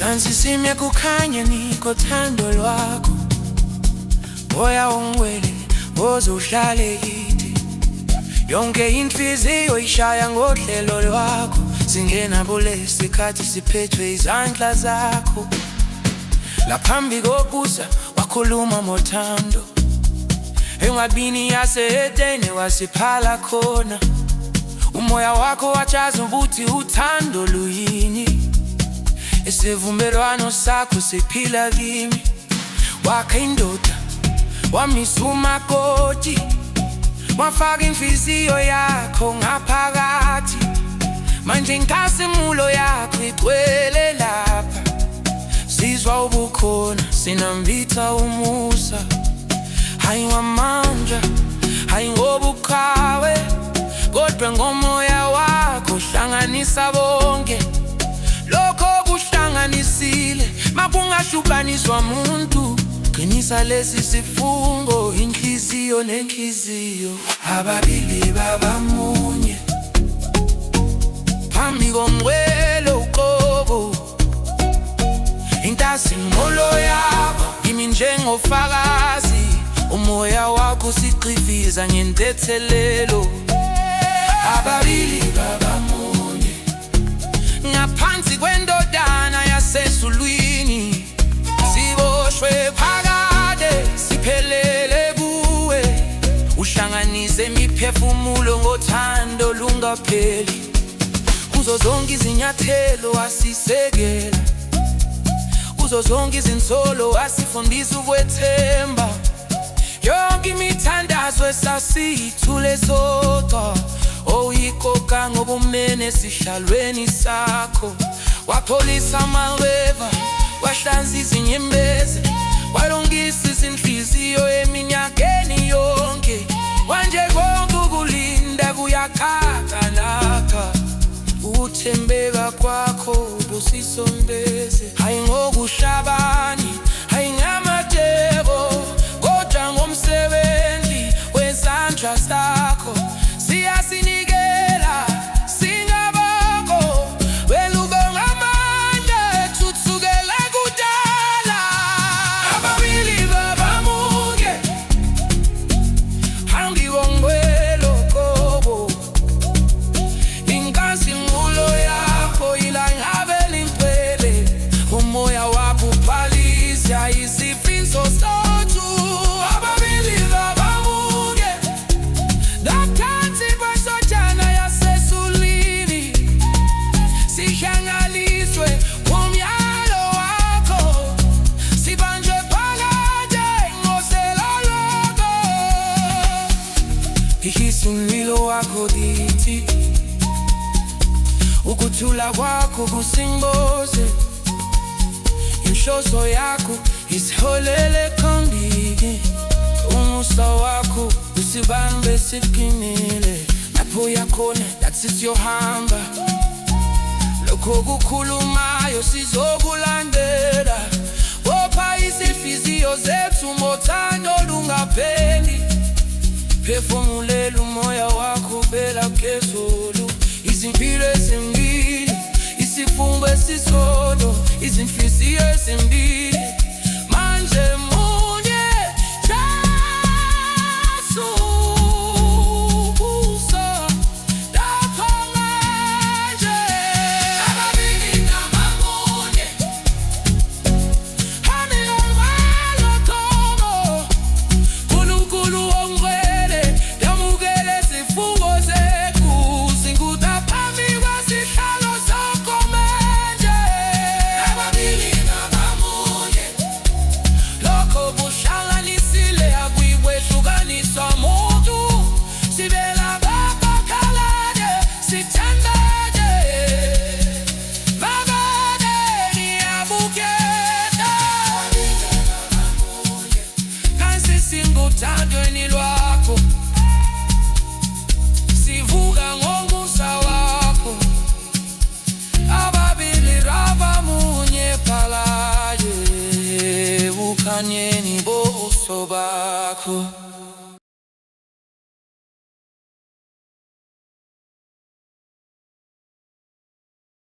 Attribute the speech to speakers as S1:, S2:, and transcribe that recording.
S1: Nansisimye kukhanya nikothando lwakho, moya ongcwele ozohlale kithi. Yonke inhliziyo ishaya ngohlelo lwakho, singena kule sikhathi siphethwe izandla zakho. Laphambi kokusa wakhuluma ngothando, engwabini yaseEdene wasiphala khona. Umoya wakho wachaza ukuthi uthando luyini, isivumelwano sakho siphila kimi. Wakha indoda, wamisa umakoti, wafaka inhliziyo yakho ngaphakathi. Manje inkazimulo yakho igcwele lapha, sizwa ubukhona, sinambitha umusa. Hayi ngamandla, hayi ngobuqhawe, kodwa ngomoya wakho hlanganisa bonke. Lokho kuhlanganisile makungahlukaniswa muntu, qinisa lesi sifungo, inhliziyo nenhliziyo, ababili babamunye. Phambi komngcwele uqobo, inkazimulo yakho imi njengofakazi. Umoya wakho usiqiviza ngentethelelo, ababili babamunye. Ngaphansi kwendodana yasezulwini, siboshwe phakade siphelele kuwe. Uhlanganise imiphefumulo ngothando lungapheli, kuzo zonke izinyathelo wasisekela, kuzo zonke izinsolo wasifundisa ukwethemba. Yonke imithandazo esasiyithule sodwa, oyikoka ngobumene esihlalweni sakho. Wapholisa amaweva, wahlanza izinyembezi, walungisa izinhliziyo eminyakeni yonke. Manje konke ukulinda kuyakhatha lapha, ukuthembeka kwakho busisondeze. Hayi ngokushabani, hayi ngamateko, kodwa ngomsebenzi wezandla zakho. Siyasinikela singabakho, weluko ngamandla ethuthukela kudala. Ababili babamunye, phambi komngcwele uqobo, inkazimulo yakho ilangabe limpele. Umoya wakho uphalisa isifiso sothu, ababili babamunye. Ngaphansi kwesotshana yasezulwini, sihlangaliswe umyalo wakho, sibanjwe phakade ngosela lwakho. Ihisa umlilo wakho kithi, ukuthula kwakho kusimboze. Inhloso yakho isiholele ekhondini, umusa wakho usibambe siqinile. Lapho uyakhona lathi siyohamba, lokho kukhulumayo sizokulandela. Bopha izinhliziyo zethu ngothando lungapheli, phefumulela umoya wakho uvela phezulu. Izimpilo ezimbili, isifungo esisodwa, izinhliziyo ezimbili, manje munye. Jesu ubuso lapho manje, ababili babamunye. Phambi komngcwele uqobo, uNkulunkulu ongcwele yamukela izifungo zethu. Singutha phambi kwesihlalo sakho manje, ababili babamunye. Lokho buhlanganisile akuyikwehlukaniswa muntu, sibela bakhalade sithandane. Bakade ngiyabukela, kansi singuthandweni lwakho, sivuka ngomusa wakho. Ababili babamunye phakade, bukhanyeni bobuso bakho.